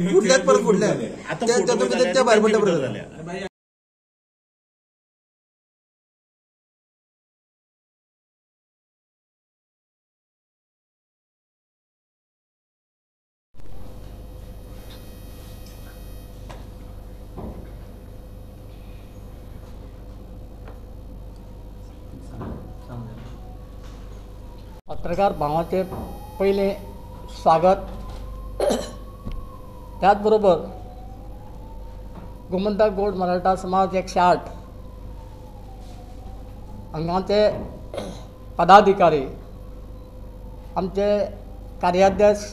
फुडल्यात परत फुडल्या त्या भायर पडल्या परत. पत्रकार भावाचे पहिले स्वागत. त्याचबरोबर गोमंतक गोड मराठा समाज 108 हांगाचे पदाधिकारी, आमचे कार्याध्यक्ष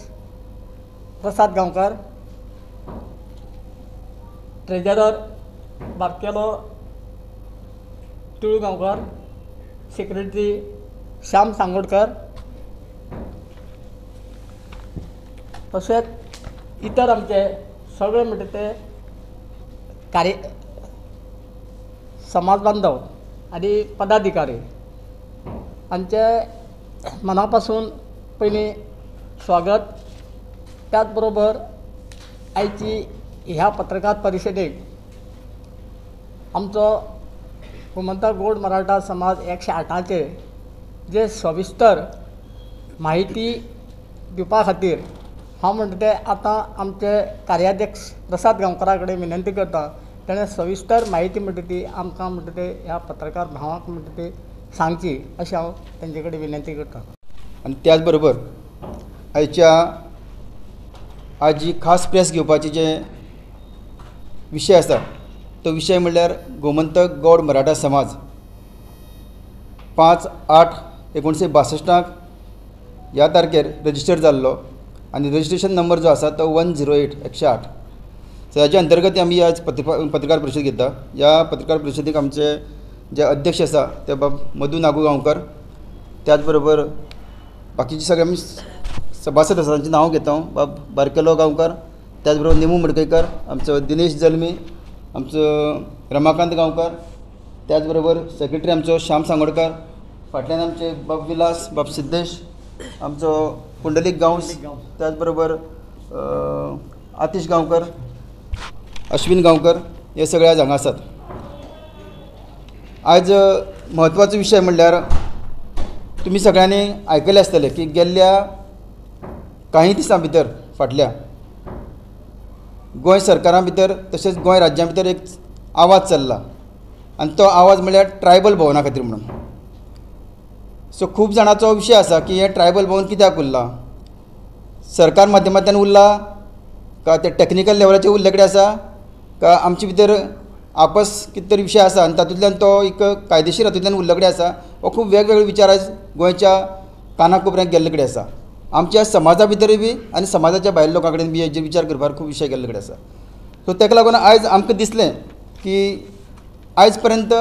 प्रसाद गांवकर, ट्रेजरर बारकेलो तुळू गांवकर, सेक्रेटरी श्याम सांगोडकर, तसेच इतर आमचे सगळे म्हणटा ते कार्य समाज बांधव आणि पदाधिकारी हांचे मनापासून पयलीं स्वागत. त्याचबरोबर आयची ह्या पत्रकार परिशदेक आमचो गोमंतक गोड मराठा समाज 108चे जे सविस्तर माहिती दिवपा खातीर हांव म्हणटा तें आतां आमचे कार्याध्यक्ष प्रसाद गांवकरा कडेन विनंती करता. ताणें सविस्तर माहिती म्हणटा ती आमकां म्हणटा ते ह्या पत्रकार भावांक म्हणटा ती सांगची अशें हांव तेंचे कडेन विनंती करतां. आनी त्याच बरोबर आयच्या आज जी खास प्रेस घेवपाचे जे विशय आसा तो विशय म्हणल्यार गोमंतक गौड मराठा समाज 5/8/1962 ह्या तारखेर रजिस्टर जाल्लो आनी रजिस्ट्रेशन नंबर जो आसा तो 108 108. सो हाच्या अंतर्गत आमी आज पत्रकार परिशद घेता. ह्या पत्रकार परिशदेक आमचे जे अध्यक्ष आसा ते बाब मधू नागू गांवकर, त्याच बरोबर बाकीचे सगळे आमी सभासद आसा तांचें नांव घेता. बाब बारकेलो गांवकर, त्याच बरोबर नेमू मडकयकर, आमचो दिनेश जल्मी, आमचो रमाकांत गांवकर, त्याच बरोबर सेक्रेटरी आमचो श्याम सांगोडकर, फाटल्यान आमचे बाब विलास, बाब सिद्धेश, आमचो पुंडलीक गांवस, त्याच बरोबर आतिश गांवकर, अश्विन गांवकर, हे सगळे आज हांगा आसात. आज म्हत्वाचो विशय म्हणल्यार तुमी सगळ्यांनी आयकलें आसतलें की गेल्ल्या काही दिसां भितर फाटल्या गोंय सरकारा भितर तशेंच गोंय राज्या भितर एक आवाज चल्ला आनी तो आवाज म्हणल्यार ट्रायबल भवना खातीर म्हणून. सो खूब जाणांचो विशय आसा की हें ट्रायबल भवन कित्याक उरलां, सरकार माध्यमांतल्यान उरला का ते टॅक्निकल लेवलाचेर उरले कडेन आसा का आमचे भितर आपस कितें तरी विशय आसा आनी तातूंतल्यान तो एक कायदेशीर हातूंतल्यान उरले कडेन आसा. हो खूब वेगवेगळे विचार आयज गोंयच्या कानाकोपऱ्यांत गेल्ले कडेन आसा. आमच्या समाजा भितरूय बी आनी समाजाच्या भायल्या लोकां कडेन बी हेजेर विचार करपाक खूब विशय गेल्ले कडेन आसा. सो ताका लागून आयज आमकां दिसलें की आयज पर्यंत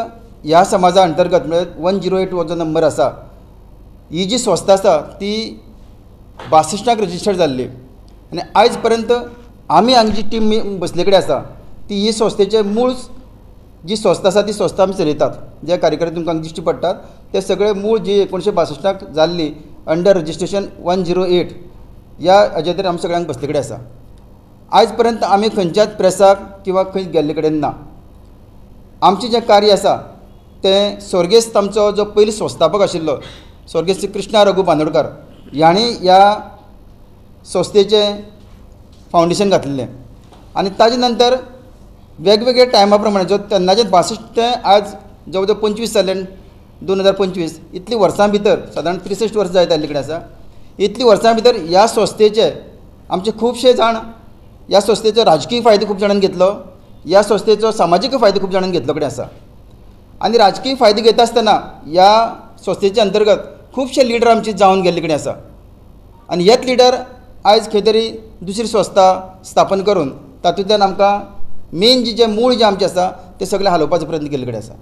ह्या समाजा अंतर्गत म्हळ्यार 108 हो जो नंबर आसा, ही जी संस्था आसा ती 62 रजिस्टर जाल्ली आनी आयज पर्यंत आमी हांगा जी टीम बसले कडेन आसा ती ही संस्थेचे मूळ जी संस्था आसा ती संस्था आमी चलयतात. जे कार्यकर्ते तुमकां दिश्टी पडटात ते सगळे मूळ जी 1962 जाल्ली अंडर रजिस्ट्रेशन 108 ह्या हाजेर आमी सगळ्यांक बसले कडेन आसा. आयज पर्यंत आमी खंयच्याच प्रेसाक किंवा खंय गेल्ले कडेन ना. आमचें जें कार्य आसा तें स्वर्गेस्त आमचो जो पयलीं संस्थापक आशिल्लो स्वर्गेस्त कृष्णा रघु बांदोडकार ह्याणी ह्या संस्थेचें फावंडेशन घातलेलें आनी ताजे नंतर वेगवेगळ्या टायमा प्रमाणे जो तेन्नाचे 62 ते आज जवळ जवळ 25 जाले 2025 इतलीं वर्सां भितर सादारण 63 वर्सां जायत आयिल्ले कडेन आसा. इतलीं वर्सां भितर ह्या संस्थेचे आमचे खुबशे जाण ह्या संस्थेचो राजकीय फायदो खूब जाणांनी घेतलो, ह्या संस्थेचो सामाजीक फायदो खूब जाणांनी घेतलो कडेन आसा. आनी राजकीय फायदो घेता आसतना ह्या संस्थेच्या अंतर्गत खुबशे लिडर आमचे जावन गेल्ले कडेन आसा आनी हेच लिडर आयज खंय तरी दुसरी संस्था स्थापन करून तातूंतल्यान आमकां मेन जे मूळ जे आमचें आसा ते सगळें हालोवपाचो प्रयत्न केल्ले कडेन आसा.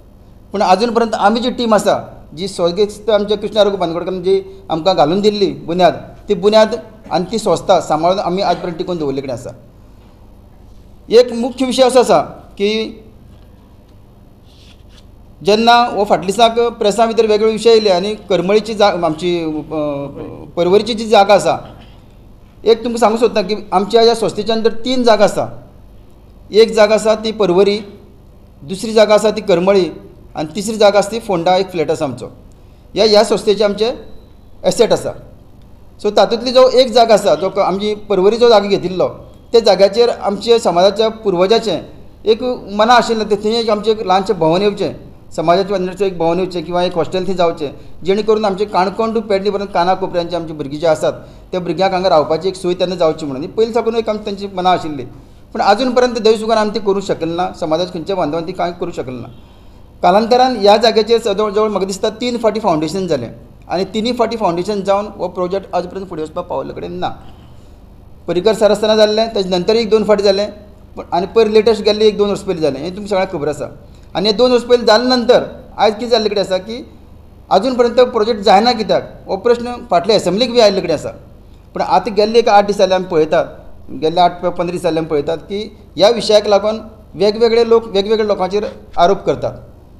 पूण आजून पर्यंत आमी जी टीम आसा जी स्वर्गेस्त आमच्या कृष्णा रघु बांदोडकरान जी आमकां घालून दिल्ली बुन्याद, ती बुन्याद आनी ती संस्था सांबाळून आमी आज पर्यंत टिकून दवरले कडेन आसा. एक मुख्य विशय असो आसा की जेन्ना हो फाटल्या दिसाक प्रेसा भितर वेगवेगळे विशय येयले आनी करमळीची आमची परवरीची जी जागा आसा एक तुमकां सांगूंक सोदता की आमच्या ह्या संस्थेच्या अंदर 3 जागा आसा. एक जागा आसा ती पर्वरी, दुसरी जागा आसा ती करमळी आनी तिसरी जागा आसा ती फोंडा एक फ्लॅट आसा आमचो. ह्या संस्थेचे आमचे एसेट आसा. सो तातूंतली जो एक जागा आसा जो आमची पर्वरी जो जागा घेतिल्लो त्या जाग्याचेर आमच्या समाजाच्या पुर्वजाचें एक मना आशिल्लें ते थंय एक आमचें एक ल्हानशें भवन येवचें, समाजाच्या अंदरचें एक भवन येवचें किंवा एक हॉस्टेल थंय जावचें, जेणे करून आमचे काणकोण टू पेडणे पर्यंत काना कोपऱ्यांचे आमचे भुरगीं जे आसात त्या भुरग्यांक हांगा रावपाची एक सोय तेन्ना जावची म्हणून पयलीं साकून एक आमची तांची मना आशिल्ली. पूण आजून पर्यंत देवसुगार आमी ती करूंक शकले ना. समाजाच्या खंयच्या बांदवान ती कांय करूंक शकले ना. कालांतरान ह्या जाग्याचेर जवळ जवळ म्हाका दिसता 3 फावटी फावंडेशन जालें आनी 3 फावटी फावंडेशन जावन हो प्रोजेक्ट आज पर्यंत फुडें वचपाक पावले कडेन ना. पर्रीकर सर आसतना जाल्लें, तेजे नंतर एक 2 फावटी जालें, आनी पयर लेटस्ट गेल्लें 1-2 वर्स पयलीं जालें. हें तुमकां सगळ्यांक खबर आसा. आनी हे 2 वर्स पयलीं जाले नंतर आयज कितें जाल्ले कडेन आसा की आजून पर्यंत प्रोजेक्ट जायना. कित्याक हो प्रश्न फाटल्या एसेंब्लीक बी आयिल्ले कडेन आसा. पूण आतां गेल्ले एक 8 दीस जाले आमी पळयतात, गेल्ले 8-15 दीस जाले आमी पळयतात की ह्या विशयाक लागून वेगवेगळे लोक वेगवेगळ्या लोकांचेर आरोप करतात.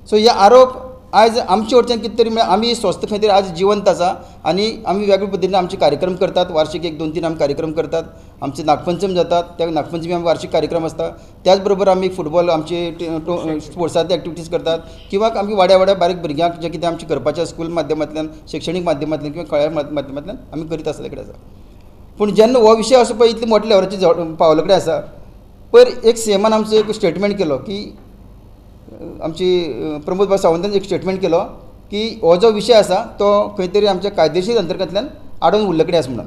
सो हे आरोप आयज आमचे वटच्यान कितें तरी आमी संस्था खंय तरी आज जिवंत आसा आनी आमी वेगळे पद्दतीन आमचे कार्यक्रम करतात. वार्षिक 1-2-3 आमी कार्यक्रम करतात. आमचे नागपंचम जातात, त्या नागपंचमी आमी वार्षिक कार्यक्रम आसता. त्याच बरोबर आमी फुटबॉल आमचे स्पोर्ट्साचे एक्टिविटीज करतात किंवा आमी वाड्या बारीक भुरग्यांक जें कितें आमचें करपाचें स्कूल माध्यमांतल्यान, शैक्षणीक माध्यमांतल्यान किंवा कळ्या माध्यमांतल्यान आमी करीत आसले कडेन आसा. पूण जेन्ना हो विशय असो पळय इतले मोठ्या लेवलाचेर पावले कडेन आसा, पयर एक सीएमान आमचो एक स्टेटमेंट केलो की आमची प्रमोद भाई सावंतान एक स्टेटमेंट केलो की हो जो विशय आसा तो खंय तरी आमच्या कायदेशीर अंतर्गतल्यान आडोवन उरले कडेन आसा म्हणून.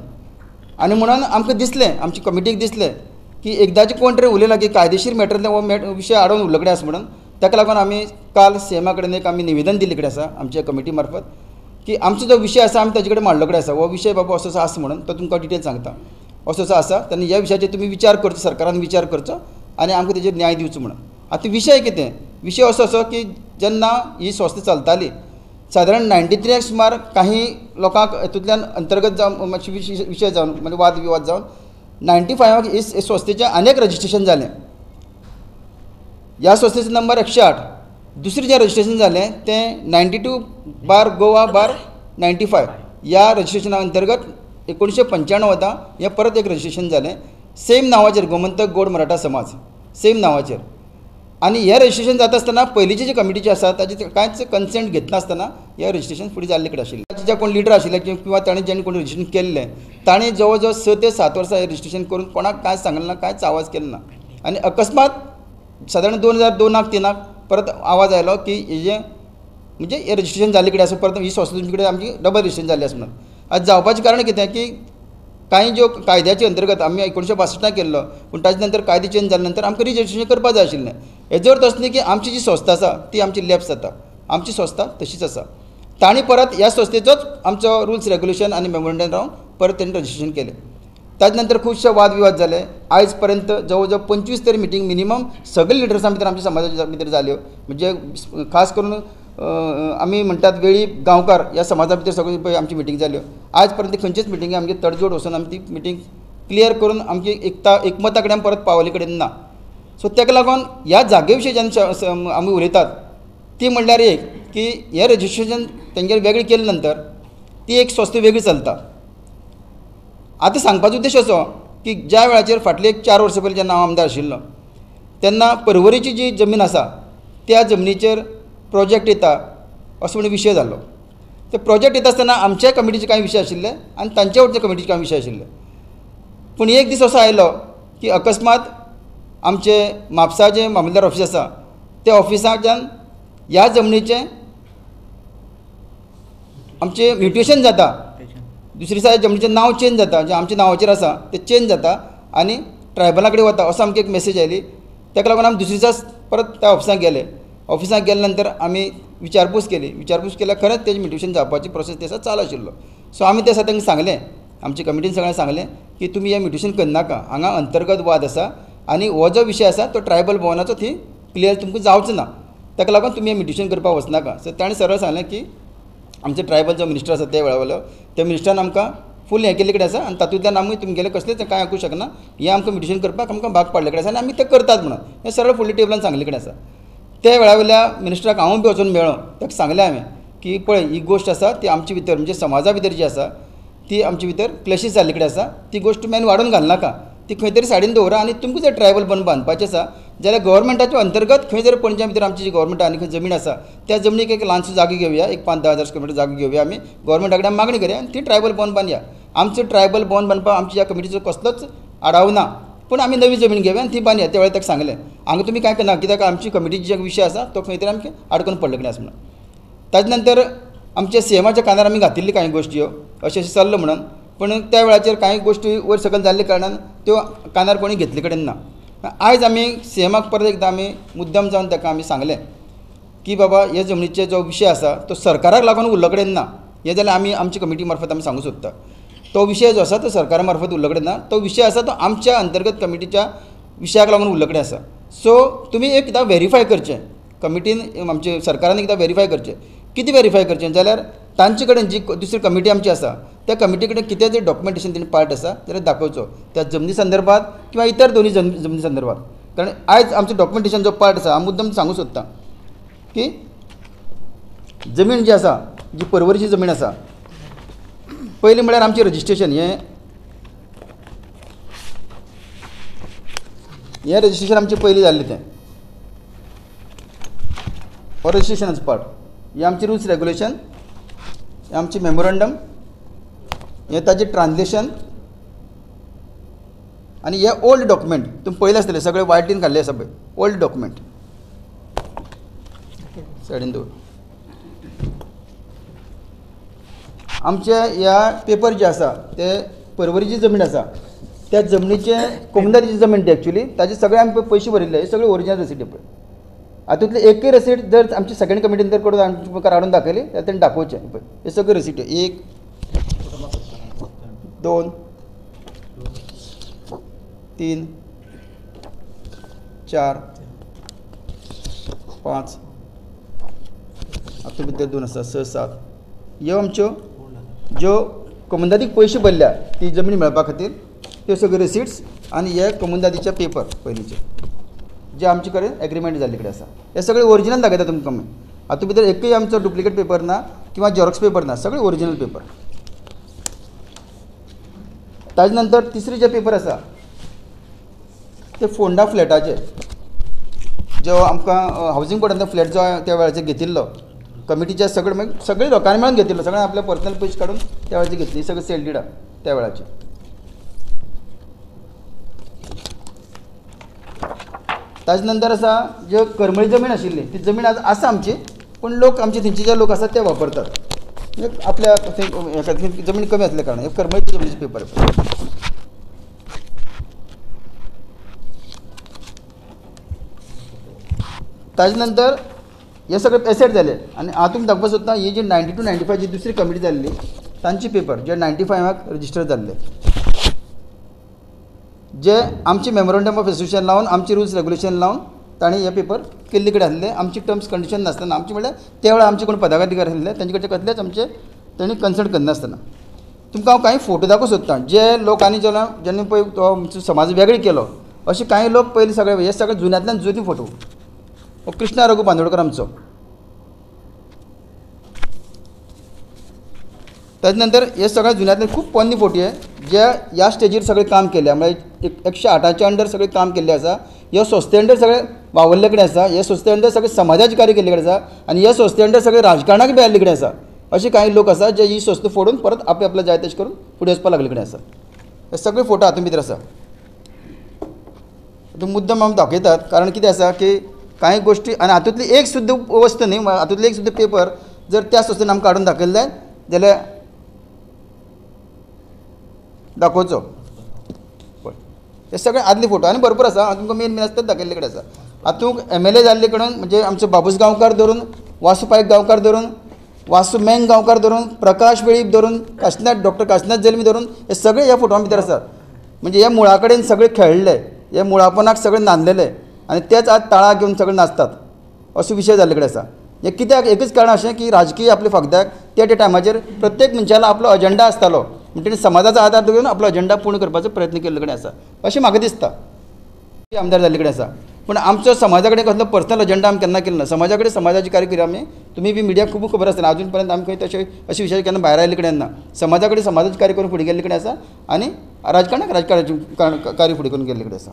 आनी म्हणून आमकां दिसलें, आमची कमिटीक दिसलें की एकदांचे कोण तरी उलयला की कायदेशीर मॅटरांतल्यान हो विशय आडोवन उरले कडेन आसा म्हणून. ताका लागून आमी काल सीएमा कडेन एक आमी निवेदन दिल्ले कडेन आसा आमच्या कमिटी मार्फत की आमचो जो विशय आसा आमी ताजे कडेन मांडलो कडेन आसा. हो विशय बाबा असो असो आसा म्हणून तो तुमकां डिटेल सांगता. असो असो आसा तेन्ना ह्या विशयाचेर तुमी विचार करचो, सरकारान विचार करचो आनी आमकां तेजेर न्याय दिवचो म्हणून. आतां विशय कितें? विशय असो की जेन्ना ही संस्था चलताली सादारण 93 सुमार काही लोकांक हातूंतल्यान अंतर्गत जावन विशय जावन म्हणजे वाद विवाद जावन 95 हे संस्थेचें अनेक रजिस्ट्रेशन जालें. ह्या संस्थेचो नंबर 108. दुसरें जें रजिस्ट्रेशन जालें तें 92/गोवा/95 ह्या रजिस्ट्रेशना अंतर्गत 1995 वर्सा हें परत एक रजिस्ट्रेशन जालें सेम नांवाचेर, गोमंतक गौड मराठा समाज सेम नांवाचेर. आनी हें रजिस्ट्रेशन जाता आसतना पयलींची जी कमिटीची आसा ताचे कांयच कन्सेंट घेतना आसतना हें रजिस्ट्रेशन फुडें जाल्ले कडेन आशिल्लें. जे कोण लिडर आशिल्ले किंवा ताणें जेणे कोण रजिस्ट्रेशन केल्लें ताणें जवळ जवळ 6 ते 7 वर्सां हें रजिस्ट्रेशन करून कोणाक कांयच सांगलें ना, कांयच आवाज केलो ना. आनी अकस्मात सादारण 2002-3 परत आवाज आयलो की हेजें म्हणजे हें रजिस्ट्रेशन जाल्ले कडेन आसा, परत ही संस्था तुमचे कडेन आमची डबल रजिस्ट्रेशन जाल्लें आसा म्हणून. आज जावपाचें कारण कितें की कांय ज्यो कायद्याचे अंतर्गत आमी 1962 केल्लो पूण ताजे नंतर कायदे चेंज जाले नंतर आमकां रिजिस्ट्रेशन करपाक जाय आशिल्लें. हेजो अर्थ असो न्ही की आमची जी संस्था आसा ती आमची लॅप्स जाता. आमची संस्था तशीच आसा. तांणी परत ह्या संस्थेचोच आमचो रुल्स रेग्युलेशन आनी मेमोरंडम रावन परत तेणी रजिस्ट्रेशन केलें. ताजे नंतर खुबशे वाद विवाद जाले. आयज पर्यंत जवळ जवळ 25 तरी मिटींग मिनिमम सगळे लिडर्सां भितर आमच्या समाजाच्या भितर जाल्यो. म्हणजे खास करून आमी म्हणटात वेळी गांवकार ह्या समाजा भितर सगळी पळय आमची मिटींग जाल्यो. आयज पर्यंत खंयचेच मिटींगे आमगे तडजोड वचून आमी ती मिटींग क्लियर करून आमची एकमता कडेन परत पावले कडेन ना. सो ताका लागून ह्या जागे विशीं जेन्ना आमी उलयतात ती म्हणल्यार एक की हें रजिस्ट्रेशन तेंगेर वेगळें केले नंतर ती एक संस्था वेगळी चलता. आतां सांगपाचो उद्देश असो की ज्या वेळाचेर फाटले 4 वर्सां पयलीं जेन्ना हांव आमदार आशिल्लो तेन्ना पर्वरीची जी जमीन आसा त्या जमनीचेर प्रोजेक्ट येता असो म्हणून विशय जाल्लो. ते प्रोजेक्ट येता आसतना आमच्या कमिटीचे कांय विशय आशिल्ले आनी तांच्या वटच्या कमिटीचे कांय विशय आशिल्ले. पूण एक दीस असो आयलो की अकस्मात आमचे म्हापसा जें मामलेदार ऑफिस आसा त्या ऑफिसाच्यान ह्या जमनीचें आमचें म्युटेशन जाता. दुसरे दिसा जमनीचें नांव चेंज जाता, जें आमच्या नांवाचेर आसा तें चेंज जाता आनी ट्रायबला कडेन वता असो आमकां एक मेसेज आयली. ताका लागून आमी दुसरे दिसा परत त्या ऑफिसांत गेले. ऑफिसांत गेले नंतर आमी विचारपूस केल्यार खरेंच तेजें म्युटेशन जावपाची प्रोसेस ते दिसा चालू आशिल्लो. सो आमी ते दिसा तांकां सांगलें, आमच्या कमिटीन सगळ्यांक सांगलें की तुमी हें म्युटेशन करनाका, हांगा अंतर्गत वाद आसा आनी हो जो विशय आसा तो ट्रायबल भवनाचो थंय क्लियर तुमकां जावचो ना. ताका लागून तुमी हें म्युटेशन करपाक वचनाका. सो ताणें सरळ सांगलें की आमचे ट्रायबल जो मिनिस्टर आसा त्या वेळा वयलो त्या मिनिस्टरान आमकां फूल हें केल्ले कडेन आसा आनी तातूंतल्यान आमी तुमगेलें कसलेंच कांय आयकूंक शकना. हें आमकां म्युटेशन करपाक आमकां भाग पाडले कडेन आसा आनी आमी तें करतात म्हणून हें सरळ फुडल्या टेबलान सांगले कडेन आसा. त्या वेळा वयल्या मिनिस्टराक हांव बी वचून मेळ्ळो. ताका सांगलें हांवें की पळय ही गोश्ट आसा ती आमचे भितर म्हणजे समाजा भितर जी आसा ती आमचे भितर क्लॅशीस जाल्ले कडेन आसा. ती गोश्ट तुमी वाडोवन घालनाका, ती खंय तरी सायडीन दवरा. आनी तुमकां जर ट्रायबल बंद बांदपाचें आसा जाल्यार गव्हर्मेंटाच्या अंतर्गत खंय जर पणजे भितर आमची जी गव्हर्मेंट आनी खंय जमीन आसा त्या जमनीक एक ल्हानशी जागा घेवया, एक 5-10 हजार स्क्वेअर मीटर जागा घेवया आमी, गव्हर्मेंटा कडेन मागणी करया आनी ती ट्रायबल भवन बांदया. आमचो ट्रायबल भवन बांदपाक आमच्या ह्या कमिटीचो कसलोच आडावो ना, पूण आमी नवी जमीन घेवया आनी ती बांदया. त्या वेळार ताका सांगलें हांगा तुमी कांय करना, कित्याक आमची कमिटीची जो विशय आसा तो खंय तरी आमकां आडकून पडले कडेन आसा म्हणून. ताजे नंतर आमच्या सीएमाच्या कानार आमी घातिल्ली कांय गोश्टी अशें चल्लो म्हणून, पूण त्या वेळाचेर कांय गोश्टी वयर सकयल जाल्ले कारणान त्यो कानार कोणी घेतले कडेन ना. आयज आमी सीएमाक परत एकदां आमी मुद्दम जावन ताका आमी सांगलें की बाबा ह्या जमनीचे जो विशय आसा तो सरकाराक लागून उरलो कडेन ना. हें जाल्यार आमी आमची कमिटी मार्फत आमी सांगूं सोदता. तो विशय जो आसा तो सरकारा मार्फत उरलो कडेन ना, तो विशय आसा तो आमच्या अंतर्गत कमिटीच्या विशयाक लागून उरलो कडेन आसा. सो तुमी एकदां व्हेरीफाय करचें, कमिटीन आमचे सरकारान एकदां व्हेरीफाय करचें. कितें व्हेरीफाय करचें जाल्यार तांचे कडेन जी दुसरी कमिटी आमची आसा त्या कमिटी कडेन कितें जर डॉक्युमेंटेशन तेणी पार्ट आसा जाल्यार दाखोवचो त्या जमनी संदर्भात किंवा इतर दोन्ही जमनी संदर्भात. कारण आयज आमचो डॉक्युमेंटेशन जो पार्ट आसा हांव मुद्दम सांगूं सोदतां की जमीन जी आसा, जी परवरीची जमीन आसा, पयलीं म्हळ्यार आमचें रजिस्ट्रेशन हें रजिस्ट्रेशन आमचें पयलीं जाल्लें तें रजिस्ट्रेशनाचो पार्ट. हे आमचे रुल्स रेग्युलेशन, हे आमचे मेमोरंडम, हे ताजें ट्रान्सलेशन आनी हे ओल्ड डॉक्युमेंट तुमी पळयलें आसतलें सगळें वायटीन घाल्लें आसा पळय ओल्ड डॉक्युमेंट सायडीन दवर. आमचे ह्या पेपर जे आसा ते परवरीची जमीन आसा त्या जमनीचे कोमदारीची जमीन ती एक्चुअली ताजे सगळे आमी पयशे भरिल्ले, हे सगळे ओरिजिनल रसीद पळय. हातूंतले एकय रसीद जर आमची सेकंड कमिटीन जर कोण मुखार हाडून दाखयली जाल्यार तेणें दाखोवचें पळय. हे सगळे रसीद 1, 2, 3, 4, 5, हातूंत भितर 2 आसा 6, 7 ह्यो आमच्यो ज्यो कमुंदादीक पयशे भरल्या ती जमीन मेळपा खातीर त्यो सगळ्यो रिसिट्स आनी हे कमुंदादीचे पेपर पयलींचे जे आमचे कडेन एग्रीमेंट जाल्ले कडेन आसा हे सगळे ओरिजिनल दाखयता तुमकां. हातूंत भितर एकय आमचो डुप्लिकेट पेपर ना किंवा झेरॉक्स पेपर ना, सगळे ओरिजिनल पेपर. ताजे नंतर तिसरे जे पेपर आसा ते फोंडा फ्लॅटाचे, जो आमकां हावजींग बोर्डान फ्लॅट जो त्या वेळाचेर घेतिल्लो कमिटीच्या सगळे लोकांनी मेळून घेतिल्लो, सगळ्यांनी आपले पर्सनल पयशे काडून त्या वेळाचेर घेतली, सगळे सेल डिडा त्या वेळाचेर. ताजे नंतर आसा ज्यो करमळी जमीन आशिल्ली ती जमीन आसा आमची, पूण लोक आमचे थंयचे जे लोक आसात ते वापरतात. आपल्या जमीन कमी असल्या कारणान हे करमळीचे जमनीचे पेपर. ताजे नंतर हे सगळे एसेट जाले आनी हांव तुमकां दाखोवपाक सोदतां ही जी 90 to 95 जी दुसरी कमिटी जाल्ली तांचे पेपर जे 95 रजिस्टर जाल्ले, जे आमची मेमोरंडम ऑफ एसोसिएशन लावन आमची रुल्स रेग्युलेशन लावन ताणें हे पेपर केल्ले कडेन आसले. आमची टर्म्स कंडिशन नासतना आमचे म्हळ्यार त्या वेळार आमचे कोण पदाधिकारी आसले तांचे कडचे कसलेच आमचे तांणी कन्सल्ट करनासतना. तुमकां हांव कांय फोटो दाखोवंक सोदतां जे लोकांनी जेन्ना पळय तो आमचो समाज वेगळो केलो अशे कांय लोक पयलीं सगळे हे सगळे जुन्यांतल्यान जुनी फोटो. कृष्णा रघु बांदोडकर आमचो. ताजे नंतर हे सगळे जुन्यांतले खूब पोन्नी फोटो आहे जे ह्या स्टेजीर सगळे काम केले, म्हळ्यार 108च्या अंडर सगळे काम केल्ले आसा. ह्या संस्थे अंडर सगळे वावरले कडेन आसा, ह्या संस्थे अंडर सगळे समाजाचे कार्य केल्ले कडेन आसा आनी ह्या संस्थे अंडर सगळे राजकारणाक बी आयल्ले कडेन आसा. असे काही लोक आसा जे ही संस्था फोडून परत आपल्या जाय तशें करून फुडें वचपाक लागले कडेन आसा. हे सगळे फोटो हातूंत भितर आसा. मुद्दम आमी दाखयतात कारण कितें आसा की कांय गोश्टी आनी हातूंतली एक सुद्दां वस्त न्ही, हातूंतले एक सुद्दां पेपर जर त्या संस्थेन आमकां काडून दाखयले जाल्यार दाखोवचो. पळय हे सगळे आदले फोटो आनी भरपूर आसा. हांव तुमकां मेन आसतात दाखयल्ले कडेन आसा. हातूंत MLA जाल्ले कडून म्हणजे आमचो बाबूस गांवकार धरून वासू पायक गांवकार धरून वासू मेंग गांवकार धरून प्रकाश वेळीप धरून काशिनाथ डॉक्टर काशिनाथ जल्मी धरून हे सगळे ह्या फोटोवां भितर आसात. म्हणजे ह्या मुळा कडेन सगळे खेळ्ळे, हे मुळापणाक सगळे नांदलेले आनी तेच आज ताळा घेवन सगळे नाचतात असो विशय जाल्ले कडेन आसा. हे कित्याक एकच कारण अशें की राजकीय आपल्या फागद्याक त्या टायमाचेर प्रत्येक मनशाला आपलो अजेंडा आसतालो म्हणजे समाजाचो आदार घेवन आपलो अजेंडा पूर्ण करपाचो प्रयत्न केल्ले कडेन आसा अशें म्हाका दिसता. आमदार जाल्ले कडेन आसा पूण आमचो समाजा कडेन कसलो पर्सनल अजेंडा आमी केन्ना केलो ना. समाजा कडेन समाजाची कार्य करी आमी. तुमी बी मिडियाक खूब खबर आसतना अजून पर्यंत आमी खंय तशे अशे विशय केन्ना भायर आयिल्ले कडेन ना. समाजा कडेन समाजाची कार्य करून फुडें गेल्ले कडेन आसा आनी राजकारणाक राजकारणाची कार्य फुडें करून गेल्ले कडेन आसा.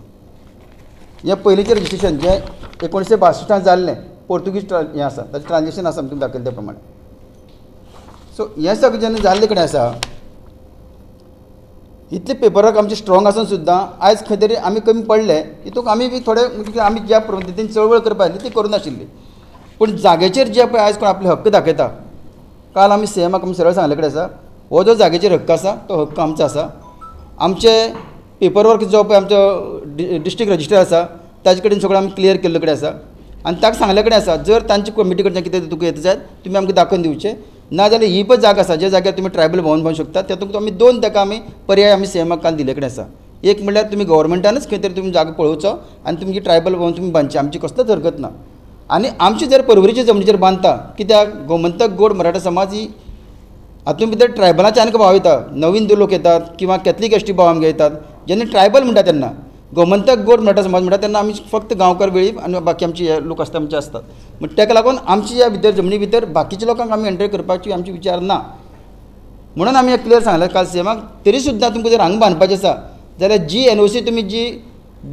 हें पयलींचें रजिस्ट्रेशन जें 1962 जाल्लें पोर्तुगीज हें आसा ताचें ट्रान्जेक्शन आसा तुमी दाखयले त्या प्रमाणे. सो हें सगळें जेन्ना जाल्ले कडेन आसा इतले पेपरवर्क आमचे स्ट्रॉंग आसून सुद्दां आयज खंय तरी आमी कमी पडले. हितूंक आमी बी थोडे म्हणजे आमी ज्या पद्दतीन चळवळ करपा ती करूं नाशिल्ली. पूण जागेचेर जे पळय आयज कोण आपले हक्क दाखयता काल आमी सीएमाक आमी सरळ सांगले कडेन आसा हो जो जागेचेर हक्क आसा तो हक्क आमचो आसा. आमचे पेपरवर्क जो पळय आमचो डिस्ट्रिक्ट रजिस्टर आसा ताजे कडेन सगळें आमी क्लियर केल्ले कडेन आसा. आनी ताका सांगले कडेन आसा जर तांचे कमिटी कडच्यान कितें तुका येता जायत तुमी आमकां दाखोवन दिवचें. ना जाल्यार ही पळय जागा आसा ज्या जाग्यार तुमी ट्रायबल भवन बांदूंक शकता तातूंत आमी 2 ताका आमी पर्याय आमी सीएमाक काल दिले कडेन आसा. एक म्हणल्यार तुमी गव्हर्मेंटानूच खंय तरी तुमी जागो पळोवचो आनी तुमची ट्रायबल भवन तुमी बांदचें आमची कसलोच हरकत ना. आनी आमची जर परवरीच्या जमनीचेर बांदता कित्याक गोमंतक गोड मराठा समाज ही हातूंत भितर ट्रायबलांचे आनीक भाव येतात. नवीन लोक येतात किंवा कॅथलीक एसटी भाव आमगे येतात. जेन्ना ट्रायबल म्हणटा तेन्ना गोमंतक गोड मराठा समाज म्हणटा तेन्ना आमी फक्त गांवकार वेळीप आनी बाकी आमचे लोक आसता आमचे असतात. म्हणजे ताका लागून आमची ह्या भितर जमनी भितर बाकीच्या लोकांक आमी एंटर करपाची आमची विचार ना. म्हणून आमी क्लियर सांगलें काल सीएमाक तरी सुद्दां तुमकां जर हांगा बांदपाचें आसा जाल्यार जी एनओसी तुमी जी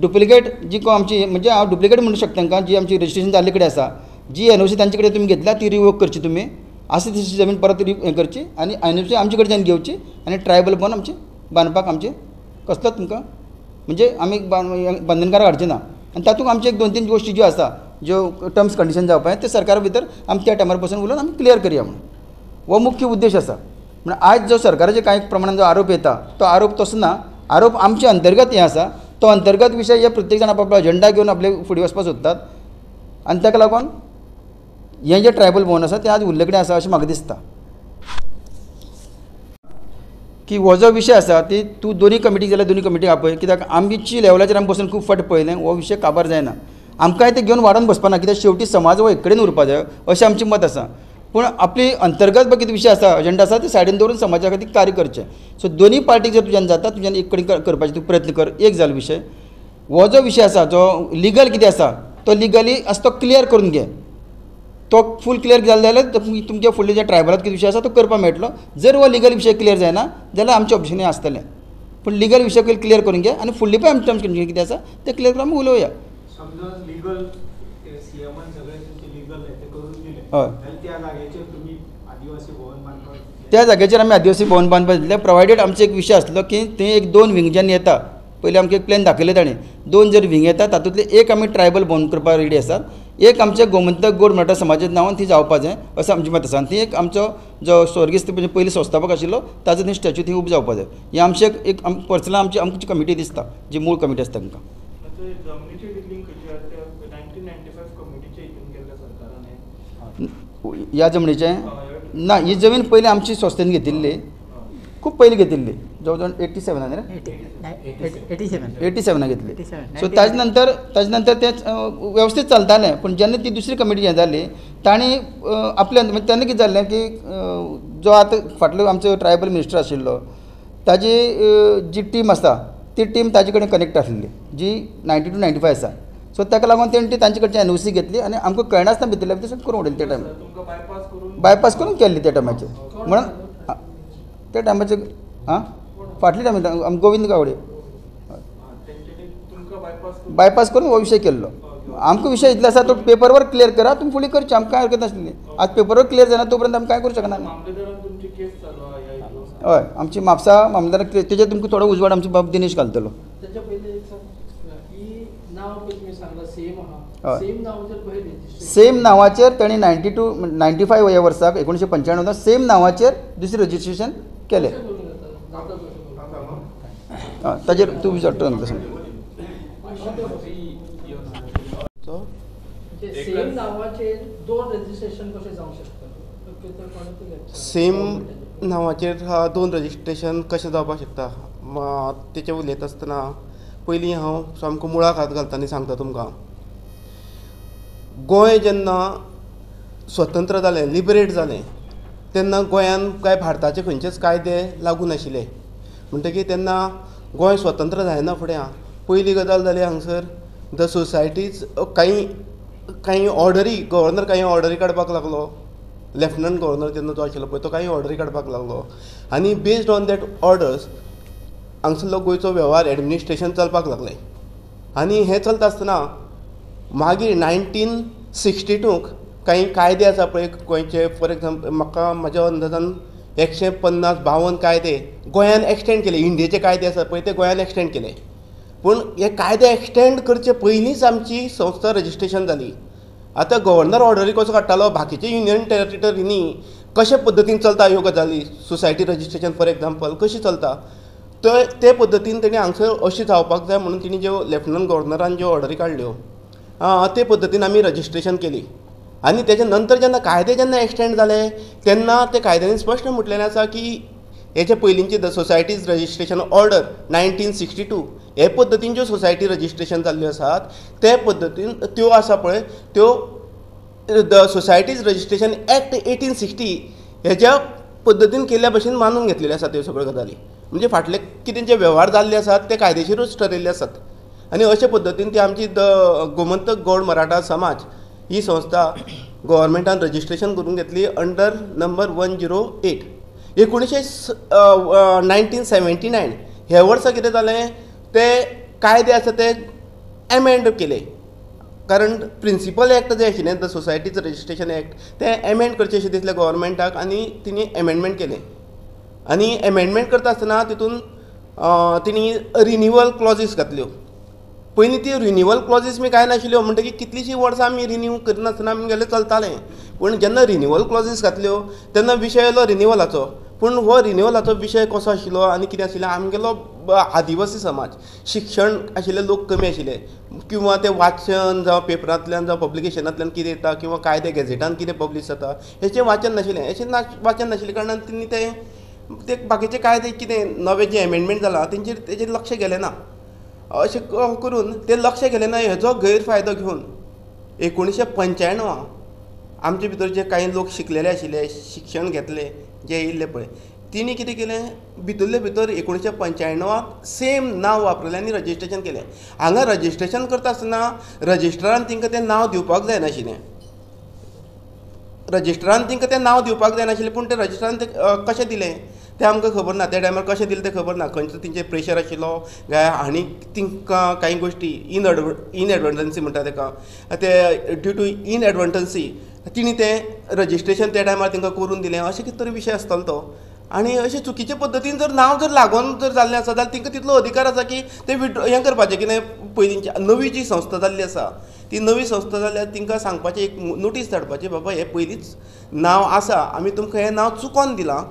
डुप्लिकेट जी आमची म्हणजे हांव डुप्लिकेट म्हणूं शकता तांकां जी आमची रजिस्ट्रेशन जाल्ले कडेन आसा जी एनओसी तांचे कडेन तुमी घेतल्या ती रिवोक करची तुमी आसा तशी जमीन परत हें करची आनी एनओसी आमचे कडच्यान घेवची आनी ट्रायबल भवन आमचे बांदपाक आमचे कसलोच तुमकां म्हणजे आमी बंधनकाराक हाडचे ना. आनी तातूंत आमचे 2-3 गोश्टी ज्यो आसा ज्यो टर्म्स कंडिशन जावपाक ते सरकारा भितर आमी त्या टायमार पासून उलोवन आमी क्लियर करया म्हणून हो मुख्य उद्देश आसा. म्हणजे आयज जो सरकाराचे कांय प्रमाणात जो आरोप येता तो आरोप तसो ना. आरोप आमचे अंतर्गत हें आसा. तो अंतर्गत विशय हे प्रत्येक जाण आपलो अजेंडा घेवन आपले फुडें वचपाक सोदतात आनी ताका लागून हें जें ट्रायबल भवन आसा तें आज उरले कडेन आसा अशें म्हाका दिसता की हो जो विशय आसा ती तूं दोनी कमिटीक जाल्यार दोनी कमिटीक आपय. कित्याक आमची लेवलाचेर आमी बसून खूब फावट पळयलें हो विशय काबार जायना. आमकांय ते घेवन वाडोवन बसपाना कित्याक शेवटी समाज हो एक कडेन उरपा जाय अशें आमचें मत आसा. पूण आपली अंतर्गत कितें विशय आसा अजेंडा आसा ते सायडीन दवरून समाजा खातीर कार्य करचें. सो दोनी पार्टीक जर तुज्यान जाता तुज्यान एक कडेन करपाचें तूं प्रयत्न कर. एक जालो विशय. हो जो विशय आसा जो लिगल कितें आसा तो लिगली आसा तो क्लियर करून घे. तो फूल क्लियर जालो जाल्यार तुमच्या फुडले जे ट्रायबलात कितें विशय आसा तो करपाक मेळटलो. जर हो लिगल विशय क्लियर जायना जाल्यार आमचें ऑब्जेक्शन आसतलें. पूण लिगल विशय क्लियर करून घे आनी फुडली पळय आमची टर्म्स कंडिशन कितें आसा ते क्लियर करून आमी उलोवया. हय त्या जाग्याचेर आमी आदिवासी भवन बांदपाक दितले. प्रोवायडेड आमचो एक विशय आसलो की थंय एक 2 विंग जेन्ना येता पयलीं आमकां एक प्लॅन दाखयले ताणें 2 जर विंग येता तातूंतले एक आमी ट्रायबल भवन करपाक रेडी आसात. एक आमच्या गोमंतक गोड मराठा समाजाच्या नांवान ती जावपा जाय असं आमचें मत आसा. आनी ती एक आमचो जो स्वर्गीस्त म्हणजे पयलीं संस्थापक आशिल्लो ताजो थंय स्टॅच्यू थंय उबो जावपा जाय. हें आमचें एक पर्सनल आमची कमिटी दिसता जी मूळ कमिटी आसता तांकां. ह्या जमनीचें ना ही जमीन पयलीं आमची संस्थेन घेतिल्ली खूब पयलीं घेतिल्ली जवळ जवळ 87 घेतली. सो ताजे नंतर तें वेवस्थीत चलतालें. पूण जेन्ना ती दुसरी कमिटी हें जाली तांणी आपल्यान तेन्ना कितें जाल्लें की जो आतां फाटलो आमचो ट्रायबल मिनिस्टर आशिल्लो ताजी जी टीम आसा ती टीम ताजे कडेन कनेक्ट आसलेली जी 90 to 95 आसा. सो ताका लागून तेणी तांचे कडच्यान एनओसी घेतली आनी आमकां कळनासतना भितरल्या भितर करून उडयली त्या टायमार बायपास करून केल्ली त्या टायमाचेर. म्हणून त्या टायमाचेर फाटल्या टायमार गोविंद गावडे बायपास करून हो विशय केल्लो. आमकां विशय इतलो आसा तो पेपर वर्क क्लियर करा तुमी फुडें करचें आमकां कांय हरकत नासली. आज पेपर वर्क क्लियर जायना तो पर्यंत आमी कांय करूं शकना. हय आमची म्हापसा मामलेदाराक तेजेर तुमकां थोडो उजवाड आमचो बाब दिनेश घालतलो. सेम नांवाचेर ताणी 90 to 95 ह्या वर्साक 1995 सेम नांवाचेर दुसरें रजिस्ट्रेशन केलें. ताजेर तूं विचारतो तसो सेम नांवाचेर 2 रजिस्ट्रेशन कशें जावपाक शकता तेचें उलयता आसतना पयलीं हांव सामको मुळाक हात घालता आनी सांगता तुमकां. गोंय जेन्ना स्वतंत्र जालें लिबरेट जालें तेन्ना गोंयान कांय भारताचे खंयचेच कायदे लागू नाशिल्ले. म्हणटकीर तेन्ना गोंय स्वतंत्र जायना फुडें पयली गजाल जाली हांगसर द सोसायटीज काही ऑर्डरी गव्हर्नर काही ऑर्डरी काडपाक लागलो. लेफ्टनंट गव्हर्नर जेन्ना तो आशिल्लो पळय तो काही ऑर्डरी काडपाक लागलो आनी बेज्ड ऑन दॅट ऑर्डर्स हांगसरलो गोंयचो वेव्हार एडमिनिस्ट्रेशन चलपाक लागलें. आनी हें चलता आसतना मागीर 1962 काही कायदे आसा पळय गोंयचे, फॉर एग्जाम्पल म्हाका म्हाज्या अंदाजान 150-52 कायदे गोंयान एक्सटेंड केले. इंडियेचे कायदे आसा पळय ते गोंयान एक्सटेंड केले. पूण हे कायदे एक्सटेंड करचे पयलींच आमची संस्था रजिस्ट्रेशन जाली. आतां गव्हर्नर ऑर्डरी कसो काडटालो, बाकीचे युनियन टेरिटरीनी कशे पद्दतीन चलता ह्यो गजाली, सोसायटी रजिस्ट्रेशन फॉर एग्जाम्पल कशी चलता, ते पद्दतीन तेणी हांगसर अशी जावपाक जाय म्हणून तिणी ज्यो लेफ्टनंट गव्हर्नरान ज्यो ऑर्डरी काडल्यो ते पद्दतीन आमी रजिस्ट्रेशन केली. आनी तेच्या नंतर जेन्ना कायदे एक्सटेंड जाले तेन्ना ते कायद्यांनी स्पश्ट म्हटलेलें आसा की हेचे पयलींची द सोसायटीज रजिस्ट्रेशन ऑर्डर 1962 हे पद्दतीन ज्यो सोसायटी रजिस्ट्रेशन जाल्ल्यो आसात ते पद्दतीन त्यो आसा पळय त्यो द सोसायटीज रजिस्ट्रेशन एक्ट 1860 हेच्या पद्दतीन केल्ल्या भशेन मानून घेतलेल्यो आसात ह्यो सगळ्यो गजाली. म्हणजे फाटले कितें जे वेव्हार जाल्ले आसात ते कायदेशीरूच ठरयल्ले आसात. आनी अशे पद्दतीन ती आमची द गोमंतक गौड मराठा समाज ही संस्था गव्हर्मेंटान रजिस्ट्रेशन करून घेतली अंडर नंबर 108. 1979 हे वर्सा कितें जालें ते कायदे आसा ते एमेंड केले. कारण प्रिंसिपल एक्ट जे आशिल्लें द सोसायटीज रजिस्ट्रेशन एक्ट ते एमेंड करचें अशें दिसलें गव्हर्मेंटाक आनी तिणी एमेंडमेंट केलें. आनी एमेंडमेंट करता आसतना तितून तिणी रिन्युअल क्लॉजीस घातल्यो. पयलीं ती रिन्युअल क्लॉजीस बी कांय नाशिल्ल्यो, म्हणटकीर कितलींशीं वर्सां आमी रिन्यू करनासतना आमगेलें चलतालें. पूण जेन्ना रिन्युअल क्लॉजीस घातल्यो तेन्ना विशय आयलो रिन्युअलाचो. पूण हो रिन्युअलाचो विशय कसो आशिल्लो आनी कितें आशिल्लें, आमगेलो आदिवासी समाज, शिक्षण आशिल्ले लोक कमी आशिल्ले किंवा ते वाचन जावं पेपरांतल्यान जावं पब्लिकेशनांतल्यान कितें येता किंवा कायदे गॅझेटान कितें पब्लीश जाता हेचें वाचन नाशिल्लें. हेचें वाचन नाशिल्ले कारणान तिणी ते बाकीचे कायदे कितें नवे जे एमेंडमेंट जाला तेजेर लक्ष गेलें ना. अशें करून ते लक्ष गेलें ना. हेजो गैरफायदो घेवन 1995 आमचे भितर जे काही लोक शिकलेले आशिल्ले, शिक्षण घेतले जे येयल्ले पळय, तिणी कितें केलें, भितरले भितर 1995 सेम नांव वापरलें आनी रजिस्ट्रेशन केलें. हांगा रजिस्ट्रेशन करता आसतना रजिस्ट्रारान तिंका तें नांव दिवपाक जाय नाशिल्लें. रजिस्ट्रारान तिंका तें नांव दिवपाक जाय नाशिल्लें. पूण ते रजिस्ट्रारान तें कशें दिलें तें आमकां खबर ना. त्या टायमार कशें दिलें तें खबर ना. खंयचो तेंचेर प्रेशर आशिल्लो काय आनी तिंकां कांय गोश्टी इनएडवर्टन्सी म्हणटा तेका, ते ड्यू टू इनएडवर्टन्सी तिणी तें रजिस्ट्रेशन त्या टायमार तिंकां करून दिलें. अशें कितें तरी विशय आसतलो तो. आनी अशें चुकीचे पद्दतीन जर नांव जर लागून जर जाल्लें आसा जाल्यार तिंका तितलो अधिकार आसा की ते हें करपाचें. कितें पयलींची नवी जी संस्था जाल्ली आसा ती नवी संस्था जाल्यार तिंकां सांगपाचें, एक नोटीस धाडपाची, बाबा हें पयलींच नांव आसा, आमी तुमकां हें नांव चुकोन दिलां,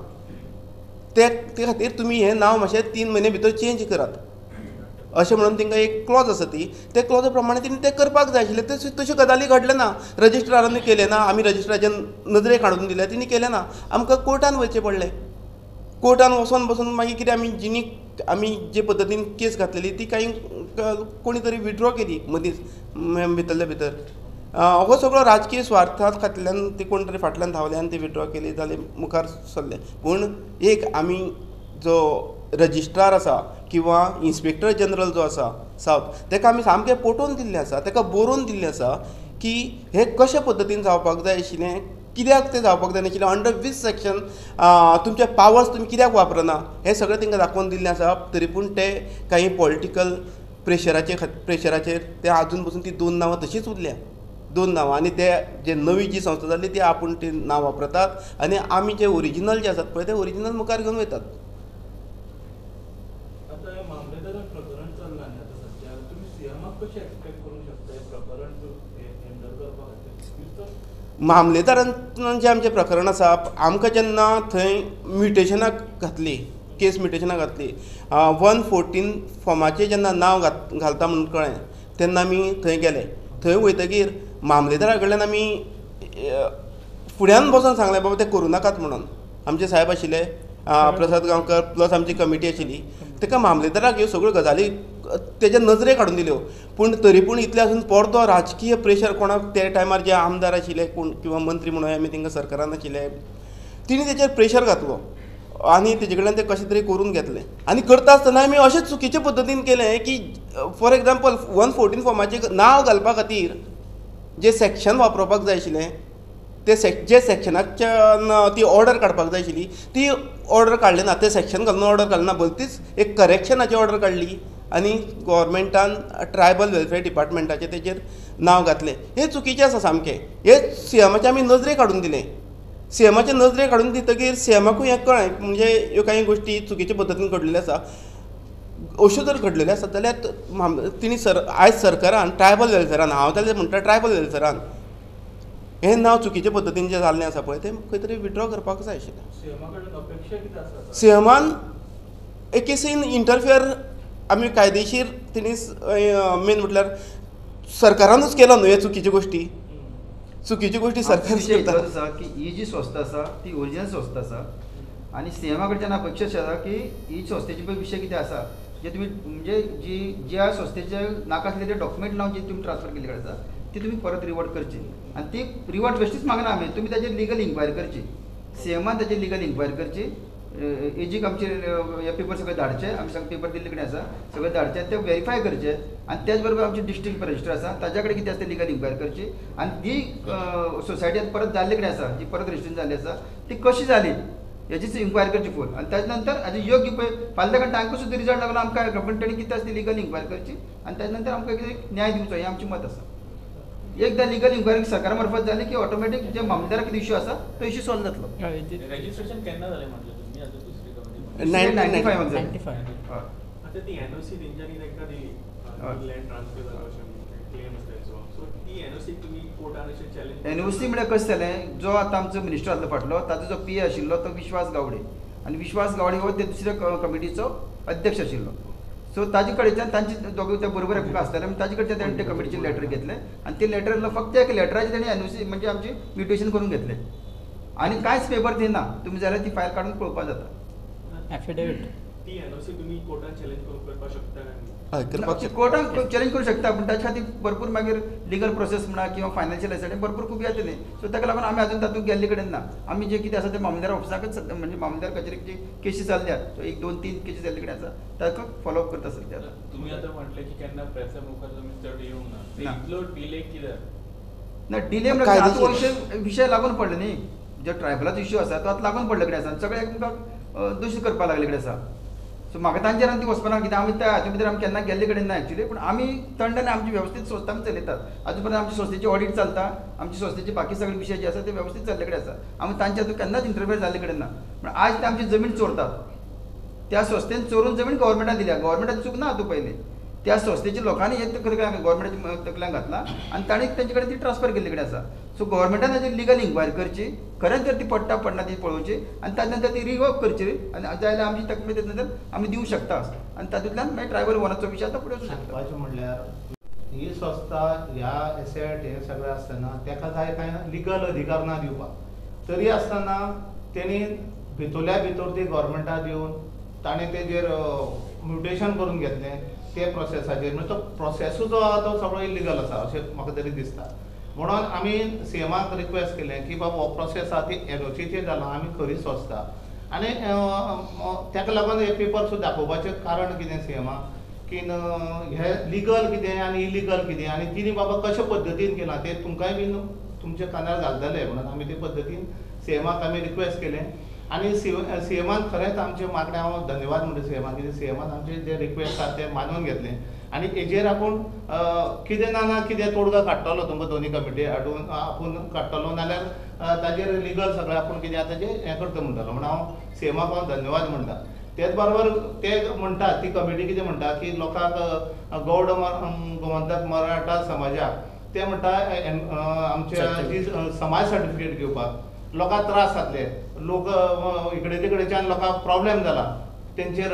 ते खातीर तुमी हें नांव मातशें 3 म्हयने भितर चेंज करात अशें म्हणून तिंका एक क्लॉज आसा ती. ते क्लॉजा प्रमाणे तिणी तें करपाक जाय आशिल्लें. तश्यो गजाली घडले ना. रजिस्ट्रारांनी केलें ना, आमी रजिस्ट्राराच्या नजरेक हाडून दिलें, तिणी केलें ना. आमकां कोर्टान वयचें पडलें. कोर्टान वचून बसून मागीर कितें आमी जे पद्दतीन केस घातलेली ती काही कोणी तरी विड्रॉ केली मदींच भितरले भितर. हो सगळो राजकीय स्वार्थांत खातीरल्यान ती कोण तरी फाटल्यान धांवले आनी ती विड्रॉ केली जाल्यार मुखार सरले. पूण एक आमी जो रजिस्ट्रार आसा किंवा इन्स्पेक्टर जनरल जो आसा सावथ, ताका आमी सामकें पटोवन दिल्लें आसा, ताका बरोवन दिल्लें आसा की हें कशे पद्दतीन जावपाक जाय आशिल्लें, कित्याक तें जावपाक जाय नाशिल्लें, अंडर वीच सेक्शन तुमचे पावर्स तुमी कित्याक वापरना हें सगळें तांकां दाखोवन दिल्लें आसा. तरी पूण ते काही पॉलिटिकल प्रेशराचेर ते आजून पसून ती 2 नांवां तशींच उरल्या. 2 नांवां. आनी ते जे नवी जी संस्था जाल्ली ती आपूण ती नांव वापरतात आनी आमी जे ओरिजिनल जे आसात पळय ते ओरिजिनल मुखार घेवन वयतात. मामलेदारान जें आमचें प्रकरण आसा, आमकां जेन्ना थंय म्युटेशनाक घातली, केस म्युटेशनाक घातली, 114 फॉर्माचें जेन्ना नांव घालता म्हणून कळ्ळें तेन्ना आमी थंय गेले. थंय वयतकीर मामलेदारा कडल्यान आमी फुड्यान बसून सांगलें बाबा तें करूं नाकात म्हणून. आमचे साहेब आशिल्ले प्रसाद गांवकर प्लस आमची कमिटी आशिल्ली, ताका मामलेदाराक ह्यो सगळ्यो गजाली तेजे नजरेक हाडून दिल्यो. पूण तरी पूण इतले आसून परतो राजकीय प्रेशर कोणाक त्या टायमार जे आमदार आशिल्ले कोण किंवा मंत्री म्हणून आमी तांकां सरकारान आशिल्ले, तिणी तेचेर प्रेशर घातलो. आनी तेजे कडल्यान ते कशें तरी करून घेतलें आनी करता आसतना आमी अशेंच चुकीचे पद्दतीन केलें की फॉर एग्जाम्पल 114 फॉर्माचें नांव घालपा खातीर जे सेक्शन वापरपाक जाय आशिल्लें ते जे सेक्शनाच्यान ती ऑर्डर काडपाक जाय आशिल्ली ती ऑर्डर काडली ना, ते सेक्शन घालून ऑर्डर काडली ना, भलतीच एक करेक्शनाची ऑर्डर काडली आनी गव्हर्मेंटान ट्रायबल वेलफेअर डिपार्टमेंटाचें तेजेर नांव घातलें. हें चुकीचें आसा सामकें. हें सीएमाच्या आमी नजरेक हाडून दिलें. सीएमाच्या नजरेक हाडून दितकीर सीएमाकूय हें कळ्ळें म्हणजे ह्यो कांय गोश्टी चुकीचे पद्दतीन घडलेल्यो आसा. अश्यो जर घडलेल्यो आसत जाल्यार तिणी आयज सरकारान ट्रायबल वेलफेअरान, हांव जाल्यार म्हणटा ट्रायबल वेलफेअरान हें नांव चुकीचे पद्दतीन जें जाल्लें आसा पळय तें खंय तरी विथड्रॉ करपाक जाय आशिल्लें. सीएमान एक केसीन इंटरफियर आमी कायदेशीर तिणी मेन म्हटल्यार सरकारानूच केलो न्हू ह्यो चुकीच्यो गोश्टी. चुकीच्यो गोश्टी सरकारूच करता. आसा की ही जी संस्था आसा ती ओरिजिनल संस्था आसा आनी सीएमा कडच्यान अपेक्षा अशी आसा की ही संस्थेचे पळय विशय कितें आसा जे तुमी म्हणजे ज्या संस्थेचे नाका आसलेले डॉक्युमेंट लावन जी तुमी ट्रान्सफर केल्ले आसा ती तुमी परत रिवर्ट करची आनी ती रिवर्ट बेश्टीच मागना आमी, तुमी ताचेर लिगल इन्क्वायरी करची. सीएमान ताचेर लिगल इन्क्वायरी करची. एजीक आमचे हे पेपर सगळे धाडचे, आमी सगळे पेपर दिल्ले कडेन आसा सगळे धाडचे, ते व्हेरीफाय करचे आनी त्याच बरोबर आमचे डिस्ट्रिक्ट रजिस्टर आसा ताच्या कडेन कितें आसा लिगल इन्क्वायरी करची आनी जी सोसायटी परत जाल्ले कडेन आसा जी परत रजिस्ट्रेशन जाल्ली आसा ती कशी जाली हेचीच इन्क्वायरी करची फूल आनी ताजे नंतर हाजे योग्य पळय फाल्यां ताका तांकां सुद्दां रिजल्ट लागून आमकां गव्हर्मेंटांनी कितें आसा ती लिगल इन्क्वायरी करची आनी ताजे नंतर आमकां कितें न्याय दिवचो हें आमचें मत आसा. एकदा लिगल इन्क्वायरी सरकारा मार्फत जाली की ऑटोमॅटीक जे मामलेदाराक कितें इश्यू आसा तो इश्यू सॉल्व जातलो. रजिस्ट्रेशन केन्ना जालें म्हटलें तुमी आतां दुसरी कमिटी 95 आतां ती एनओसी तेंच्यांनी तांकां दिली लँड ट्रान्सफर जालो अशें क्लेम आसता सो ती एनओसी तुमी कोर्टान अशें चॅलेंज एनओसी म्हळ्यार कशें जालें जो आतां आमचो मिनिस्टर आसलो फाटलो ताचो जो पीए आशिल्लो तो विश्वास गावडे आनी विश्वास गावडे हो ते दुसऱ्या कमिटीचो अध्यक्ष आशिल्लो. सो ताजे कडेच्यान तांचे दोगूय ते बरोबर एकमेकां आसताले आनी ताजे कडच्यान ताणें ते कमिटीचें लेटर घेतलें आनी ते लेटर फक्त एक लेटराचेर ताणें एनओसी म्हणजे आमची म्युटेशन करून घेतलें आनी कांयच पेपर दिना. तुमी जाल्यार ती फायल काडून पळोवपाक जाता. एफिडेविट ती एनओसी तुमी कोर्टान चॅलेंज करून करपाक शकता हय करपाक कोर्टान चॅलेंज करूं शकता पूण ताचे खातीर भरपूर मागीर लिगल प्रोसेस म्हणा किंवा फायनान्शियल एसेट भरपूर खूब येतली. सो ताका लागून आमी अजून तातूंत गेल्ले कडेन ना. आमी जे कितें आसा ते मामलेदार ऑफिसाकच म्हणजे मामलेदार कचेरीक जी केसी जाल्ल्यात सो 1-2-3 केसी जाल्ले कडेन आसा ताका फॉलोअप करता सध्या. तुमी आतां म्हटलें की केन्ना प्रेसा मुखार तुमी चड येवंक ना, इतलो डिले कित्याक ना डिले म्हणजे विशय लागून पडले न्ही. जो ट्रायबलाचो इश्यू आसा तो आतां लागून पडले कडेन आसा सगळे एकमेकाक दोशी करपाक लागले कडेन आसा. सो म्हाका तांचेर आनी ती वचपाना कित्याक आमी त्या हाचे भितर आमी केन्ना गेल्ले कडेन ना एक्चुली पूण आमी थंड आनी आमची वेवस्थीत संस्था आमी चलयतात. अजून पर्यंत आमची संस्थेची ऑडिट चलता, आमची संस्थेचे बाकी सगळे विशय जे आसा ते वेवस्थीत चल्ले कडेन आसा. आमी तांचे हातूंत केन्नाच इंटरफियर जाल्ले कडेन ना. पूण आज ते आमची जमीन चोरतात. त्या संस्थेन चोरून जमीन गव्हर्मेंटान दिल्या. गव्हर्मेंटाची चूक ना हातूंत पयलीं त्या संस्थेच्या लोकांनी एक गव्हर्मेंटाच्या तकल्यान घातला आनी तांणी तेंचे कडेन ती ट्रान्सफर केल्ले कडेन आसा. सो गव्हर्मेंटान ताची लिगल इन्क्वायरी करची, खरेंच जर ती पडटा पडना ती पळोवची आनी ताजे नंतर ती रिवर्क करची आनी जाल्यार आमची तकली ताजे नंतर आमी दिवंक शकता आनी तातूंतल्यान मागीर ट्रायबल वनाचो विशय आतां फुडें वचूंक शकता. सांगपाचें म्हणल्यार ही संस्था ह्या एसेट हें सगळें आसतना ताका जाय कांय लिगल अधिकार ना दिवपाक. तरी आसतना तेणी भितरल्या भितर ती गव्हर्मेंटाक दिवन ताणें तेजेर म्युटेशन करून घेतलें ते प्रोसेसाचेर. म्हणजे तो प्रोसेसूच जो आसा तो सगळो इलिगल आसा अशें म्हाका तरी दिसता. म्हणून आमी सीएमाक रिक्वेस्ट केलें की बाबा हो प्रोसेस आसा ती एनओसीचेर जाला, आमी खरी संस्था आनी ताका लागून हे पेपर सुद्दां दाखोवपाचें कारण कितें सीएमाक की हे लिगल कितें आनी इलिगल कितें आनी तिणी बाबा कशे पद्दतीन केलां तें तुमकांय बीन तुमच्या कानार घालतले म्हणून आमी ते पद्दतीन सीएमाक आमी रिक्वेस्ट केलें. आनी सीएमान खरेंच आमचे मागणे हांव धन्यवाद म्हणटा सीएमाक कितें सीएमान आमचे जे रिक्वेस्ट आसा ते मानून घेतलें आनी हेजेर आपूण कितें ना कितें तोडगो काडटलो तुमकां दोनी कमिटी हाडून आपूण काडटलो नाल्यार ताजेर लिगल सगळें आपूण कितें आतां जें हें करता म्हणटालो म्हणून हांव सीएमाक हांव धन्यवाद म्हणटा. तेच बरोबर ते म्हणटा ती कमिटी कितें म्हणटा की लोकांक गौड गोमंतक मराठा समाजाक ते म्हणटा आमच्या जी समाज सर्टिफिकेट घेवपाक लोकांक त्रास जातले, लोक इकडे तिकडेच्यान लोकांक प्रॉब्लेम जाला, तेंचेर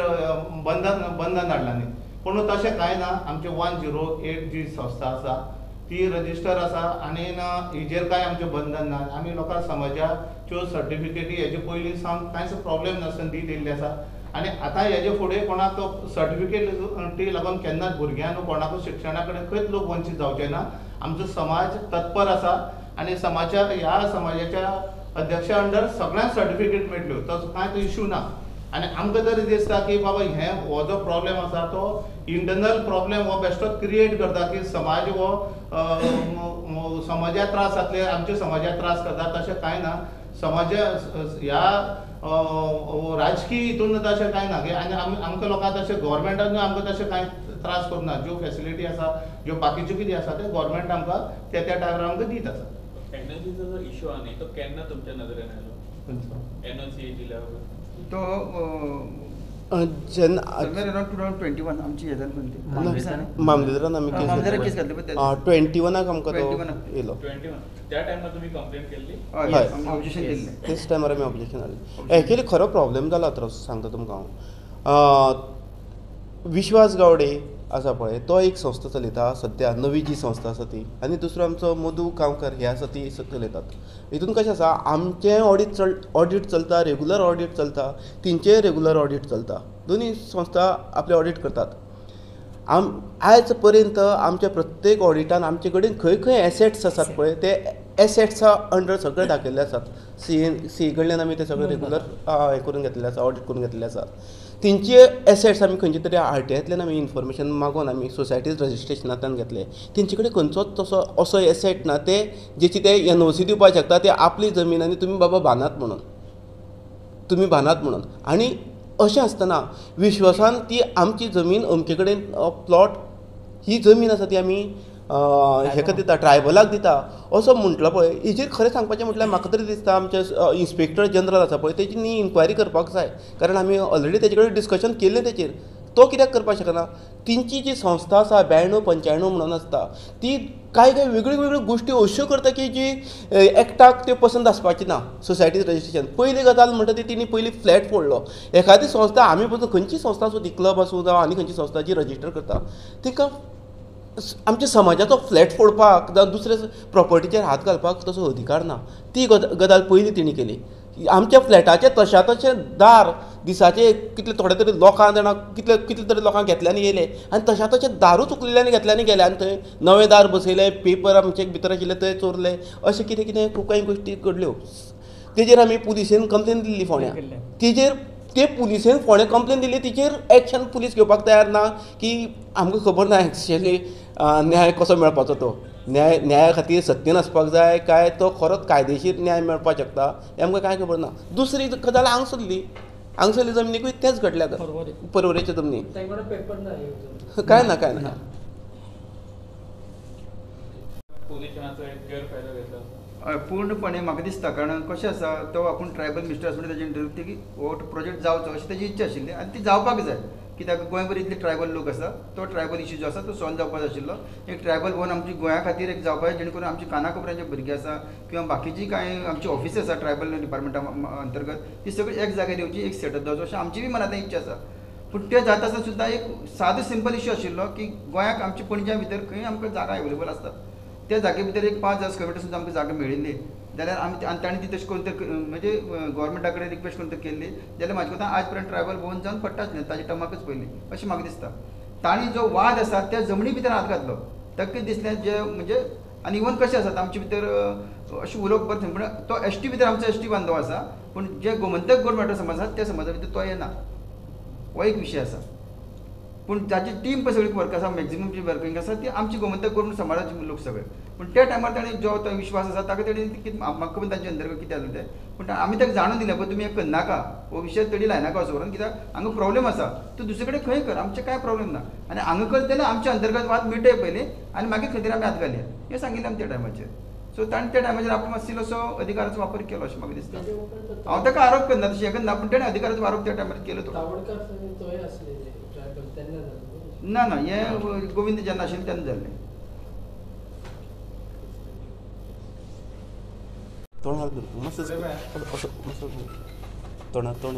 बंधन हाडलां न्ही. पूण तशें कांय ना. आमचे 108 जी संस्था आसा ती रजिस्टर आसा आनी हेजेर कांय आमचें बंधन ना. आमी लोकांक समाजाच्यो सर्टिफिकेटी हेजे पयलीं सावन कांयच प्रॉब्लेम नासतना दीत येयल्ले आसा आनी आतां हेजे फुडें कोणाक तो सर्टिफिकेटी लागून केन्नाच भुरग्यांक कोणाकूच शिक्षणा कडेन खंयच लोक वंचीत जावचे ना. आमचो समाज तत्पर आसा आनी ह्या समाजाच्या अध्यक्षा अंडर सगळ्यांक सर्टिफिकेट मेळटल्यो, तसो कांय तो इश्यू ना. आनी आमकां तरी दिसता की बाबा हो जो प्रॉब्लेम आसा तो इंटरनल प्रॉब्लेम हो बेश्टोच क्रिएट करता की समाज हो समाजाक त्रास जातले, आमच्या समाजाक त्रास करता, तशें कांय ना. ह्या राजकीय हितून तशें कांय ना. आनी आमकां लोकांक तशें गव्हर्मेंटान आमकां तशें कांय त्रास करूं ना. ज्यो फॅसिलिटी आसा, ज्यो बाकीच्यो कितें आसा ते गव्हर्मेंट आमकां त्या टायमार आमकां दीत आसा. एनओसीचा जो इश्यू आहा न्ही तो केन्ना तुमच्या नदरेन आयलो? एनओसी दिल्या तो जेन्ना समवेर अरावंड 2021 आमची हे जाली पळय मामलेदारान आमी मामलेदारान केस घातली पळय 21 आमकां तो 21 येयलो. 21 त्या टायमार तुम्ही कंप्लेंट केल्ली? हय हय. आमी ऑब्जेक्शन दिल्लें. तेच टायमार आमी ऑब्जेक्शन घातलें. एक्चुअली खरो प्रॉब्लेम जाला तर सांगता तुमकां हांव. विश्वास गावडे आसा पळय तो एक संस्था चलयता सद्या, नवी जी संस्था आसा ती, आनी दुसरो आमचो मधू गांवकर हे आसा ती चलयतात. हितून कशें आसा, आमचें ऑडिट चलता, रेगुलर ऑडिट चलता, तेंचेय रेगुलर ऑडिट चलता. दोनी संस्था आपले ऑडिट करतात. आयज पर्यंत आमच्या प्रत्येक ऑडिटान आमचे कडेन खंय खंय एसेट्स आसात पळय ते एसेट्सा अंडर सगळे दाखयल्ले आसात. सी कडल्यान आमी ते सगळे रेगुलर हे करून घेतलेले आसा, ऑडिट करून घेतलेले आसात. तेंचे एसेट्स आमी खंयचे तरी आरटीआयंतल्यान आमी इन्फॉर्मेशन मागून आमी सोसायटीज रजिस्ट्रेशनांतल्यान घेतले. तेंचे कडेन खंयचोच तसो असो एसेट ना ते जेची ते एनओसी दिवपाक शकता ते आपली जमीन आनी तुमी बाबा बांदात म्हणून. आनी अशें आसतना विश्वासान ती आमची जमीन अमके कडेन प्लॉट ही जमीन आसा ती आमी हेका दिता, ट्रायबलाक दिता असो म्हटलो पळय. हेजेर खरें सांगपाचें म्हटल्यार म्हाका तरी दिसता आमचे इन्स्पेक्टर जनरल आसा पळय तेजी न्ही इन्क्वायरी करपाक जाय. कारण आमी ऑलरेडी तेजे कडेन डिस्कशन केल्लें तेचेर. तो कित्याक करपाक शकना? तेंची जी संस्था आसा 92-95 म्हणून आसता ती कांय वेगळ्यो गोश्टी अश्यो करता की जी एकटाक त्यो पसंत आसपाची ना. सोसायटीज रजिस्ट्रेशन पयली गजाल म्हणटा ती तिणी पयली फ्लॅट फोडलो. एखादी संस्था आमी पसून खंयची संस्था आसूं ती क्लब आसूं जावं आनी खंयची संस्था जी रजिस्टर करता तिका आमच्या समाजाचो फ्लॅट फोडपाक जावं दुसऱ्या प्रॉपर्टीचेर हात घालपाक तसो अधिकार ना. ती गजाल पयली तिणी केली. आमच्या फ्लॅटाचे तशा तशे दार दिसाचे कितले थोडे तरी लोकां जाणां कितले तरी लोकांक घेतल्यानी येयले आनी तशा तशे दारूच उखलिल्ल्यानी घेतल्यानी गेले आनी थंय नवे दार बसयले, पेपर आमचे भितर आशिल्ले थंय चोरले, अशें कितें कितें खूब काही गोश्टी घडल्यो. तेजेर आमी पुलिसेन कंप्लेन दिल्ली फोंड्या. तेजेर ते पुलिसेन फोंड्या कंप्लेन दिली, तेजेर एक्शन पुलीस घेवपाक तयार ना की आमकां खबर ना एक्चुअली न्याय कसो मेळपाचो तो. न्याया खातीर सत्य नासपाक जाय काय तो खरोच कायदेशीर न्याय मेळपाक शकता हें आमकां कांय खबर ना. दुसरी गजाल हांगसरली जमनीकूय तेंच घडल्या परवरेच्या जमनी कांय ना. पोलिसांचो एक गैरफायदो घेतला पूर्णपणे म्हाका दिसता. कारण कशें आसा तो आपूण ट्रायबल मिनिस्टर आसून तेजे इंटरव्यू की हो प्रोजेक्ट जावचो अशी तेजी इच्छा आशिल्ली आनी ती जावपाक जाय. कित्याक गोंयभर इतले ट्रायबल लोक आसा, तो ट्रायबल इश्यू जो आसा तो सॉल्व जावपाक जाय आशिल्लो. एक ट्रायबल भवन आमची गोंया खातीर एक जावपाक जाय जेणे करून आमची कानाकोपऱ्यांचे भुरगे आसा किंवा बाकीची कांय आमची ऑफिस आसा ट्रायबल डिपार्टमेंटा अंतर्गत ती सगळी एक जाग्यार येवची, एक सेटअप जावचो अशें आमची बी मनांतल्यान इच्छा आसा. पूण ते जाता आसतना सुद्दां एक सादो सिंपल इश्यू आशिल्लो की गोंयाक आमच्या पणज्या भितर खंय आमकां जागा अवेलेबल आसता. त्या जागे भितर एक 5,000 स्क्वेअर मिटर सुद्दां आमकां जागा मेळिल्ली जाल्यार आमी तांणी ती तशें करून तर म्हणजे गव्हर्मेंटा कडेन रिक्वेस्ट करून तर केल्ली जाल्यार म्हाजे कोतान आज पर्यंत ट्रायबल भवन जावन पडटा आसलें ताच्या टर्माकच पयलीं अशें म्हाका दिसता. तांणी जो वाद आसा त्या जमनी भितर हात घातलो ताका कितें दिसलें जे म्हणजे आनी इवन कशें आसा आमचे भितर अशें उलोवप बरें पूण तो एसटी भितर आमचो एसटी बांदव आसा पूण जे गोमंतक गव्हर्मेंट समाज आसा त्या समाजा भितर तो येना. हो एक विशय आसा. पूण जाची टीम पळय सगळी वर्क आसा मॅक्झिमम जी वर्किंग आसा ती आमची गोमंतक गव्हर्मेंट समाजाचे लोक सगळे. पूण त्या टायमार ताणें जो तो विश्वास आसा ताका तेणें कितें म्हाका खबर तांचे अंतर्गत कितें जालें तें पूण आमी ताका जाणून दिलें पळय तुमी हें करनाका हो विशय तडी लायनाका असो करून कित्याक हांगा प्रॉब्लेम आसा तूं दुसरे कडेन खंय कर आमचें कांय प्रॉब्लेम ना आनी हांगा कर जाल्यार आमचे अंतर्गत वाद मिटय पयलीं आनी मागीर खंय तरी आमी हात घालया हें सांगिल्लें आमी त्या टायमाचेर. सो ताणें त्या टायमाचेर आपूण मातसो असो अधिकाराचो वापर केलो अशें म्हाका दिसता. हांव ताका आरोप करना तशें हें करना पूण ताणें अधिकाराचो आरोप त्या टायमार केलो तो. ना हें गोविंद जेन्ना आशिल्लें तेन्ना जाल्लें. तोंड तोंड